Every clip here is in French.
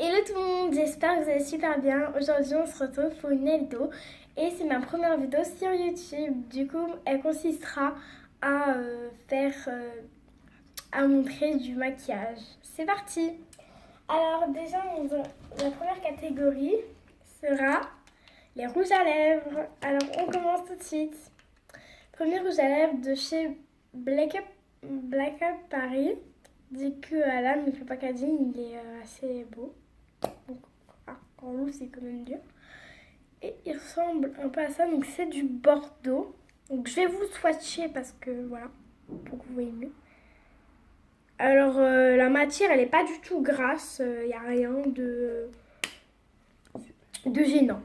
Hello tout le monde, j'espère que vous allez super bien. Aujourd'hui on se retrouve pour une vidéo et c'est ma première vidéo sur YouTube. Du coup elle consistera à à montrer du maquillage. C'est parti. Alors déjà la première catégorie sera les rouges à lèvres. Alors on commence tout de suite. Premier rouge à lèvres de chez Black Up Paris. Du coup là donc le packaging il est assez beau. Donc, en loup, c'est quand même dur. Et il ressemble un peu à ça. Donc, c'est du Bordeaux. Donc, je vais vous swatcher parce que voilà, pour que vous voyez mieux. Alors, la matière, elle n'est pas du tout grasse. Il n'y a rien de gênant.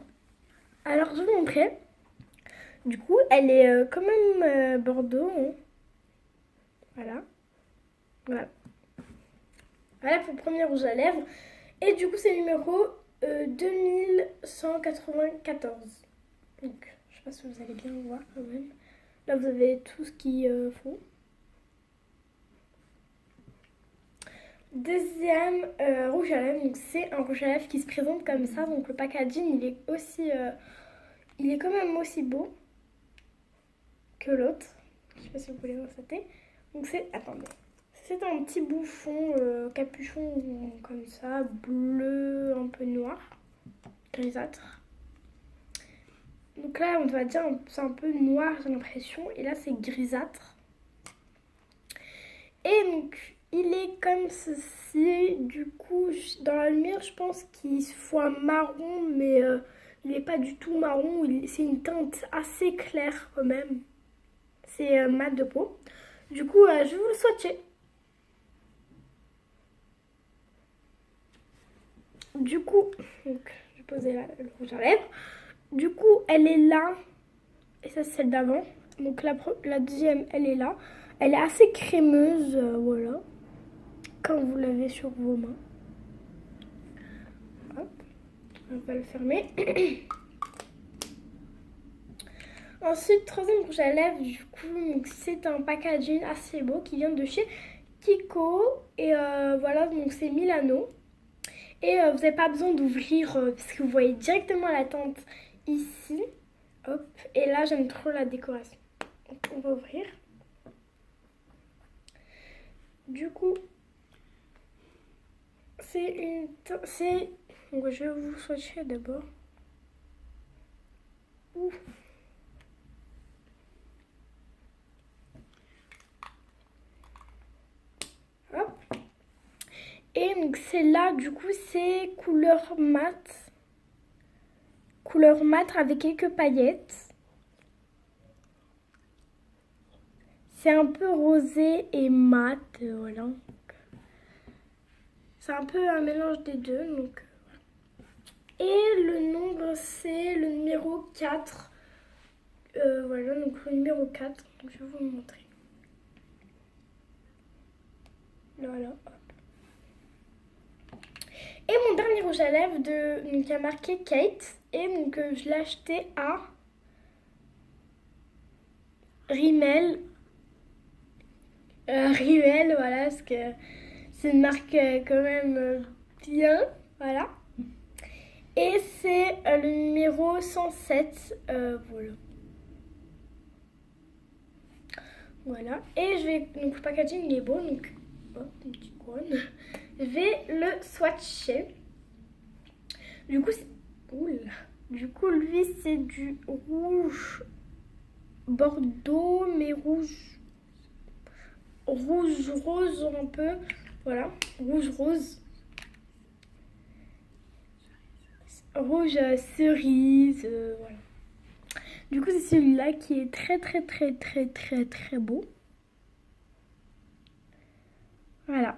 Alors, je vais vous montrer. Du coup, elle est quand même Bordeaux. Hein. Voilà. Voilà. Voilà pour le premier rouge à lèvres. Et du coup, c'est le numéro 2194. Donc, je sais pas si vous allez bien voir quand même. Là, vous avez tout ce qu'il faut. Deuxième rouge à lèvres. Donc, c'est un rouge à lèvres qui se présente comme ça. Donc, le packaging, il est aussi... il est quand même aussi beau que l'autre. Je sais pas si vous pouvez constater. Donc, c'est... Attendez. C'est un petit bouffon, capuchon comme ça, bleu, un peu noir, grisâtre. Donc là, on va dire c'est un peu noir, j'ai l'impression. Et là, c'est grisâtre. Et donc, il est comme ceci. Du coup, dans la lumière, je pense qu'il se voit un marron, mais il n'est pas du tout marron. C'est une teinte assez claire quand même. C'est mat de peau. Du coup, je vais vous le swatcher. Du coup, donc, je vais poser le rouge à lèvres. Du coup, elle est là. Et ça, c'est celle d'avant. Donc, la deuxième, elle est là. Elle est assez crémeuse, voilà. Quand vous l'avez sur vos mains. Hop, on va le fermer. Ensuite, troisième rouge à lèvres, du coup, c'est un packaging assez beau qui vient de chez Kiko. Et voilà, donc c'est Milano. Et vous n'avez pas besoin d'ouvrir parce que vous voyez directement la teinte ici. Hop, et là j'aime trop la décoration. Donc on va ouvrir. Du coup, donc, je vais vous swatcher d'abord. Ouh. Hop. Et donc c'est là, du coup, c'est couleur mat. Couleur mat avec quelques paillettes. C'est un peu rosé et mat, voilà. C'est un peu un mélange des deux, donc... Et le nombre, c'est le numéro 4. Voilà, donc le numéro 4. Donc je vais vous le montrer. Voilà, hop. Et mon dernier rouge à lèvres, donc, il y a marqué Kate. Et donc je l'ai acheté à Rimmel. Rimmel, voilà, parce que c'est une marque quand même bien. Voilà. Et c'est le numéro 107. Voilà. Voilà. Et je vais. Donc le packaging il est beau. Donc. Hop, une petite couronne. Je vais le swatcher. Du coup, oula. Du coup, lui, c'est du rouge Bordeaux, mais rouge rose un peu. Voilà. Rouge rose. Rouge cerise. Voilà. Du coup, c'est celui-là qui est très beau. Voilà.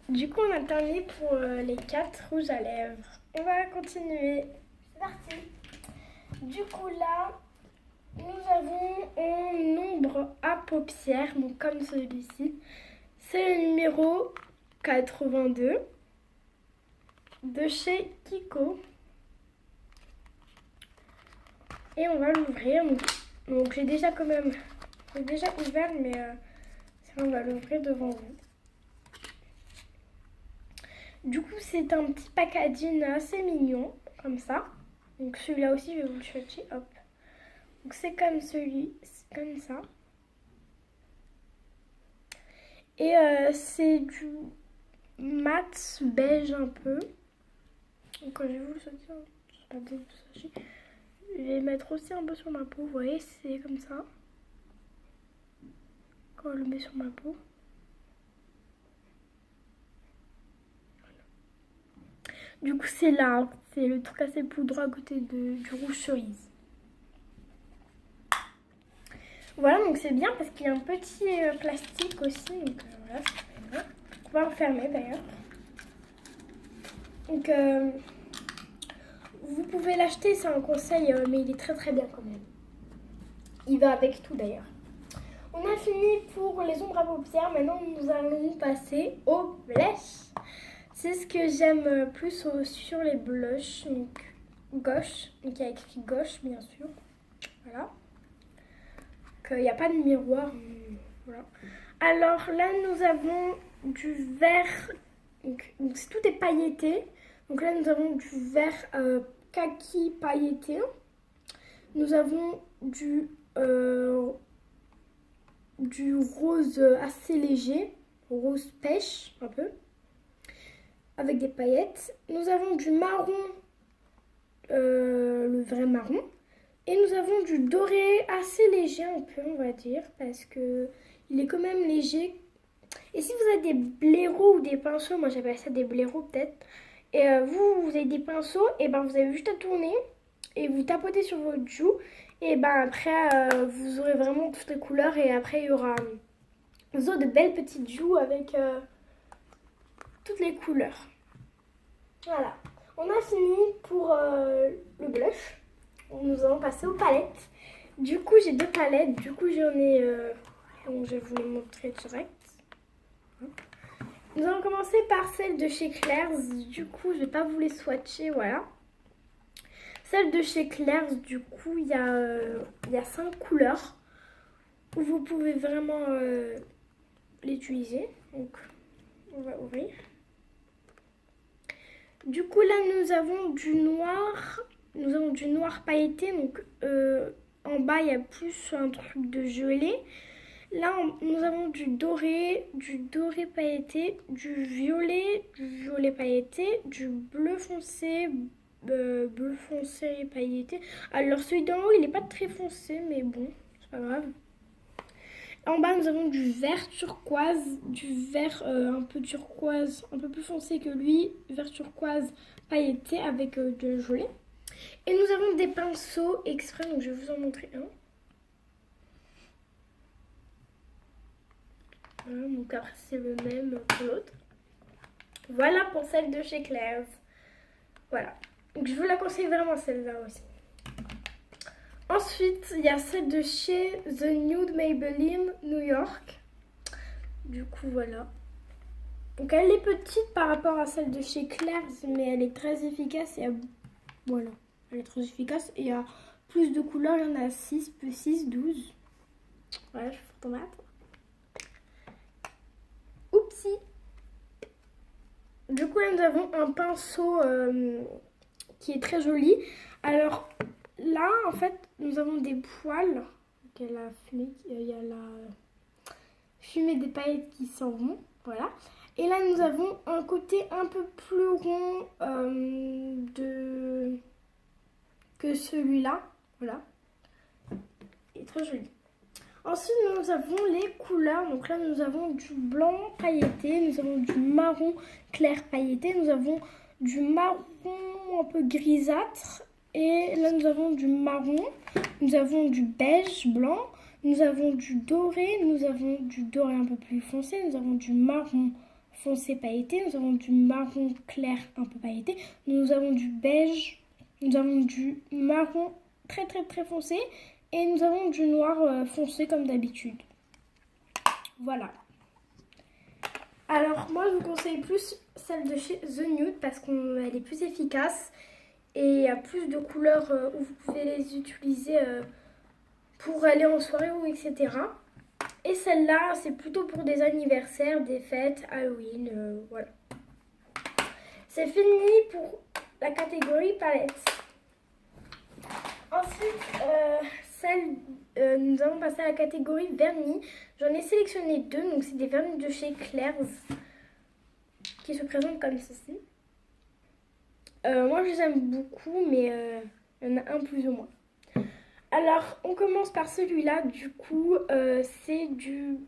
Du coup, on a terminé pour les 4 rouges à lèvres. On va continuer. C'est parti. Du coup, là, nous avons un nombre à paupières, donc comme celui-ci. C'est le numéro 82 de chez Kiko. Et on va l'ouvrir. Donc j'ai déjà ouvert, mais on va l'ouvrir devant vous. Du coup, c'est un petit packaging assez mignon, comme ça. Donc celui-là aussi, je vais vous le swatcher, hop. Donc c'est comme c'est comme ça. Et c'est du mat beige un peu. Donc je vais vous le sortir, je vais mettre aussi un peu sur ma peau, vous voyez, c'est comme ça. Quand je le met sur ma peau. Du coup c'est là, hein. C'est le truc assez poudreux à côté du rouge cerise. Voilà, donc c'est bien parce qu'il y a un petit plastique aussi. Donc voilà, c'est bien. On va refermer d'ailleurs. Donc vous pouvez l'acheter, c'est un conseil, mais il est très très bien quand même. Il va avec tout d'ailleurs. On a fini pour les ombres à paupières. Maintenant, nous allons passer au blush. C'est ce que j'aime plus sur les blushs. Donc, gauche. Donc, il y a écrit gauche, bien sûr. Voilà. Il n'y a pas de miroir. Voilà. Alors là, nous avons du vert. Donc tout est pailleté. Donc là, nous avons du vert kaki pailleté. Nous avons du rose assez léger, rose pêche un peu, avec des paillettes. Nous avons du marron, le vrai marron. Et nous avons du doré assez léger un peu, on va dire, parce que il est quand même léger. Et si vous avez des blaireaux ou des pinceaux, moi j'appelle ça des blaireaux peut-être, et vous avez des pinceaux, et ben vous avez juste à tourner et vous tapotez sur votre joue, et ben après vous aurez vraiment toutes les couleurs, et après il y aura de belles petites joues avec toutes les couleurs. Voilà, on a fini pour le blush. Nous allons passer aux palettes. Du coup, j'ai deux palettes. Du coup, j'en ai... je vais vous les montrer direct. Nous allons commencer par celle de chez Claire's. Du coup, je ne vais pas vous les swatcher, voilà. Celle de chez Claire's, du coup, il y a 5 couleurs où vous pouvez vraiment l'utiliser. Donc, on va ouvrir. Du coup, là, nous avons du noir. Nous avons du noir pailleté. Donc, en bas, il y a plus un truc de gelée. Là, nous avons du doré pailleté, du violet pailleté, du bleu foncé pailleté. Alors, celui d'en haut, il n'est pas très foncé, mais bon, c'est pas grave. En bas, nous avons du vert turquoise, du vert un peu turquoise, un peu plus foncé que lui, vert turquoise pailleté avec de gelée. Et nous avons des pinceaux exprès, donc je vais vous en montrer un. Voilà, donc après c'est le même que l'autre. Voilà pour celle de chez Claire's. Voilà, donc je vous la conseille vraiment celle-là aussi. Ensuite, il y a celle de chez The Nude Maybelline New York. Du coup, voilà. Donc elle est petite par rapport à celle de chez Claire's, mais elle est très efficace. Et voilà, elle est très efficace. Et il y a plus de couleurs, il y en a 6, plus 6, 12. Voilà, je fais tomate. Oupsie. Du coup, là, nous avons un pinceau qui est très joli. Alors, là, en fait, nous avons des poils. Donc, il y a la fumée des paillettes qui s'en vont. Voilà. Et là, nous avons un côté un peu plus rond que celui-là. Voilà. Il est très joli. Ensuite, nous avons les couleurs. Donc là, nous avons du blanc pailleté, nous avons du marron clair pailleté, nous avons du marron un peu grisâtre. Et là, nous avons du marron, nous avons du beige blanc, nous avons du doré un peu plus foncé, nous avons du marron foncé pailleté, nous avons du marron clair un peu pailleté, nous avons du beige, nous avons du marron très très très foncé. Et nous avons du noir foncé comme d'habitude. Voilà. Alors moi je vous conseille plus celle de chez The Nude parce qu'elle est plus efficace. Et il y a plus de couleurs où vous pouvez les utiliser pour aller en soirée ou etc. Et celle-là c'est plutôt pour des anniversaires, des fêtes, Halloween, voilà. C'est fini pour la catégorie palette. Ensuite, nous allons passer à la catégorie vernis. J'en ai sélectionné deux, donc c'est des vernis de chez Claire's qui se présentent comme ceci. Moi, je les aime beaucoup, mais il y en a un plus ou moins. Alors, on commence par celui-là. Du coup, c'est du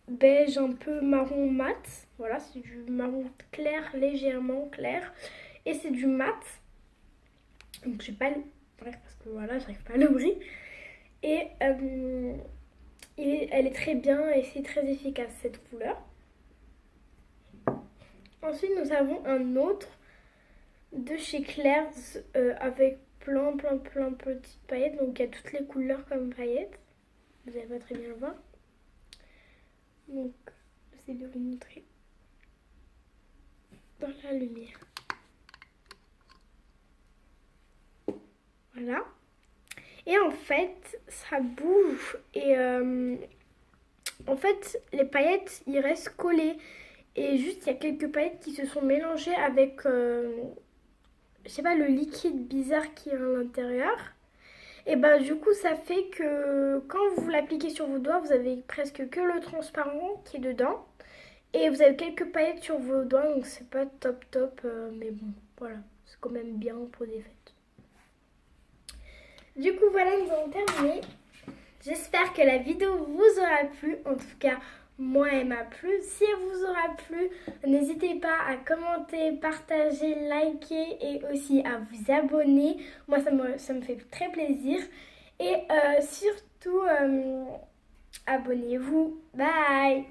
beige un peu marron mat. Voilà, c'est du marron clair, légèrement clair. Et c'est du mat. Donc, je vais pas le... Bref, parce que voilà, j'arrive pas à l'ouvrir. Et elle est très bien et c'est très efficace, cette couleur. Ensuite, nous avons un autre de chez Claire's avec plein de petites paillettes. Donc, il y a toutes les couleurs comme paillettes. Vous n'allez pas très bien le voir. Donc, j'essaie de vous montrer dans la lumière. Voilà. Et en fait, ça bouge et en fait, les paillettes, ils restent collés. Et juste, il y a quelques paillettes qui se sont mélangées avec, je sais pas, le liquide bizarre qui est à l'intérieur. Et ben du coup, ça fait que quand vous l'appliquez sur vos doigts, vous avez presque que le transparent qui est dedans. Et vous avez quelques paillettes sur vos doigts, donc c'est pas top, mais bon, voilà, c'est quand même bien pour des fêtes. Du coup, voilà, nous avons terminé. J'espère que la vidéo vous aura plu. En tout cas, moi, elle m'a plu. Si elle vous aura plu, n'hésitez pas à commenter, partager, liker et aussi à vous abonner. Moi, ça me fait très plaisir. Et surtout, abonnez-vous. Bye!